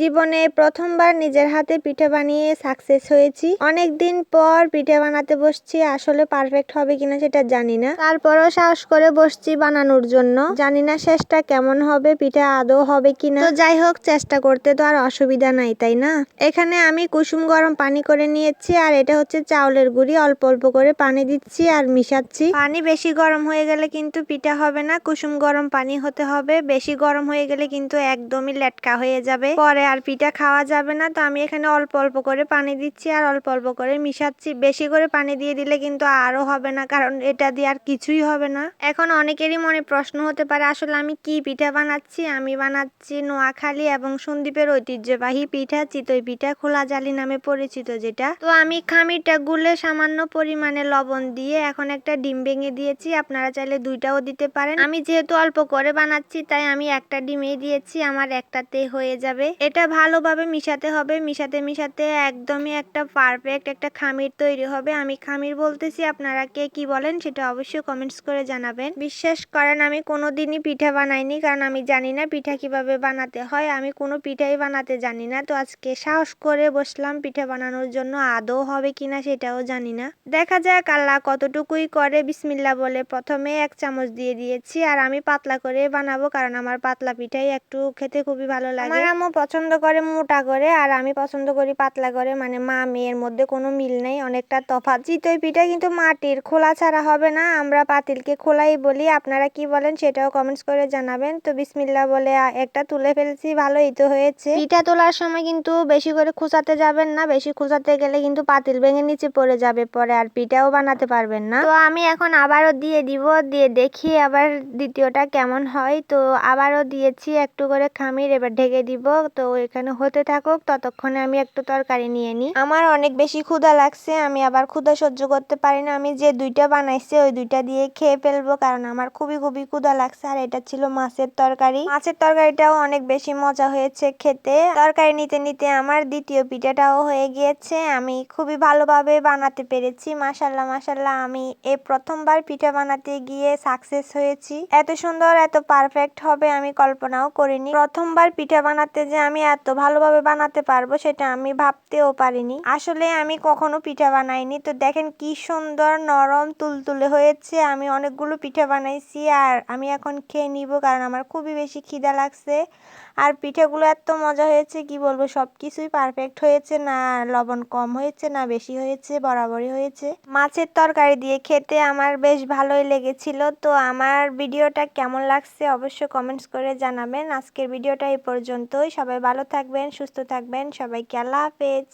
জীবনে প্রথমবার নিজের হাতে পিঠা বানিয়ে সাকসেস হয়েছি। অনেকদিন পর পিঠা বানাতে বসছি, আসলে পারফেক্ট হবে কিনা সেটা জানি না, তারপরও সাহস করে বসছি বানানোর জন্য। জানি না শেষটা কেমন হবে, পিঠা আদৌ হবে কিনা। তো যাই হোক, চেষ্টা করতে তো আর অসুবিধা নাই, তাই না? এখানে আমি কুসুম গরম পানি করে নিয়েছি, আর এটা হচ্ছে চাউলের গুঁড়ি। অল্প অল্প করে পানি দিচ্ছি আর মিশাচ্ছি। পানি বেশি গরম হয়ে গেলে কিন্তু পিঠা হবে না, কুসুম গরম পানি হতে হবে। বেশি গরম হয়ে গেলে কিন্তু একদমই লেটকা হয়ে যাবে, পরে আর পিঠা খাওয়া যাবে না। তো আমি এখানে অল্প অল্প করে পানি দিচ্ছি আর অল্প অল্প করে মিশাচ্ছি। বেশি করে পানি দিয়ে দিলে কিন্তু আরো হবে না, কারণ এটা দিয়ে আর কিছুই হবে না। এখন অনেকেরই মনে প্রশ্ন হতে পারে, আসলে আমি কি পিঠা বানাচ্ছি? আমি বানাচ্ছি নোয়াখালী এবং সন্দ্বীপের ঐতিহ্যবাহী পিঠা, চিতই পিঠা, খোলা জালি নামে পরিচিত যেটা। তো আমি খামিরটা গুলে সামান্য পরিমাণে লবণ দিয়ে এখন একটা ডিম ভেঙে দিয়েছি। আপনারা চাইলে দুইটাও দিতে পারেন। আমি যেহেতু অল্প করে বানাচ্ছি তাই আমি একটা ডিমই দিয়েছি, আমার একটাতে হয়ে যাবে। এটা ভালোভাবে মিশাতে হবে। মিশাতে মিশাতে একদমই একটা পারফেক্ট একটা খামির তৈরি হবে। আমি খামির বলতেছি, আপনারা কে কি বলেন সেটা অবশ্যই কমেন্টস করে জানাবেন। বিশ্বাস করেন, আমি কোনোদিনই পিঠা বানাইনি, কারণ আমি জানি না পিঠা কিভাবে বানাতে হয়। আমি কোনো পিঠাই বানাতে জানি না। তো আজকে সাহস করে বসলাম পিঠা বানানোর জন্য। আদৌ হবে কিনা সেটাও জানি না, দেখা যাক আল্লাহ কতটুকুই করে। বিসমিল্লাহ বলে প্রথমে 1 চামচ দিয়ে দিয়েছি, আর আমি পাতলা করে বানাবো, কারণ আমার পাতলা পিঠাই একটু খেতে খুবই ভালো লাগে। আমার আম্মু পছন্দ করে মোটা করে, আর আমি পছন্দ করি পাতলা করে। মানে মা মেয়ের মধ্যে কোনো মিল নেই, অনেকটা তফাৎ। চিতই পিঠা কিন্তু মাটির খোলা ছাড়া হবে না, আমরা পাতিলকে খোলাই বলি। আপনারা কি বলেন সেটাও কমেন্টস করে জানাবেন। তো বিসমিল্লাহ বলে একটা তুলে ফেলছি, ভালোই তো হয়েছে। পিঠা তোলার সময় কিন্তু বেশি করে খোঁচাতে যাবেন না, বেশি খোঁচাতে গেলে কিন্তু পাতিল ভেঙে নিচে পড়ে যাবে, পরে আর পিঠাও বানাতে পারবেন না। তো আমি এখন আবারও দিয়ে দিব, দিয়ে দেখি আবার দ্বিতীয়টা কেমন হয়। তো আবারও দিয়েছি একটু করে খামির, এবার ঢেকে দিব। তো এখানে হতে থাকুক, ততক্ষণে আমি একটু তরকারি নিয়ে নিই। আমার অনেক বেশি ক্ষুধা লাগছে, আমি আবার ক্ষুধা সহ্য করতে পারি না। আমি যে দুইটা বানাইছি ওই দুইটা দিয়ে খেয়ে ফেলবো, কারণ আমার খুবই খুবই ক্ষুধা লাগছে। আর এটা ছিল মাছের তরকারি। মাছের তরকারিটাও অনেক বেশি মজা হয়েছে খেতে। তরকারি নিতে নিতে আমার দ্বিতীয় পিঠাটাও হয়ে গিয়েছে। আমি খুবই ভালোভাবে বানাতে পেরেছি, মাশাল্লাহ মাশাল্লাহ। আমি এই প্রথমবার পিঠা বানাতে গিয়ে সাকসেস হয়েছি। এত সুন্দর এত পারফেক্ট হবে আমি কল্পনাও করিনি। প্রথমবার পিঠা বানাতে যে আমি এত ভালোভাবে বানাতে পারবো সেটা আমি ভাবতেও পারিনি। আসলে আমি কখনো পিঠা বানাইনি। তো দেখেন কি সুন্দর নরম তুলতুলে হয়েছে। আমি অনেকগুলো পিঠা বানাইছি, আর আমি এখন খেয়ে নিব, কারণ আমার খুবই বেশি খিদা লাগছে। আর পিঠাগুলো এত মজা হয়েছে কি বলবো, সবকিছুই পারফেক্ট হয়েছে, না লবণ কম হয়েছে না বেশি হয়েছে, বরাবরই হয়েছে। মাছের তরকারি দিয়ে খেতে আমার বেশ ভালোই লেগেছিল। তো আমার ভিডিওটা কেমন লাগছে অবশ্যই কমেন্টস করে জানাবেন। আজকের ভিডিওটা এই পর্যন্তই। সবাই ভালো থাকবেন, সুস্থ থাকবেন। সবাইকে আল্লাহ হাফেজ।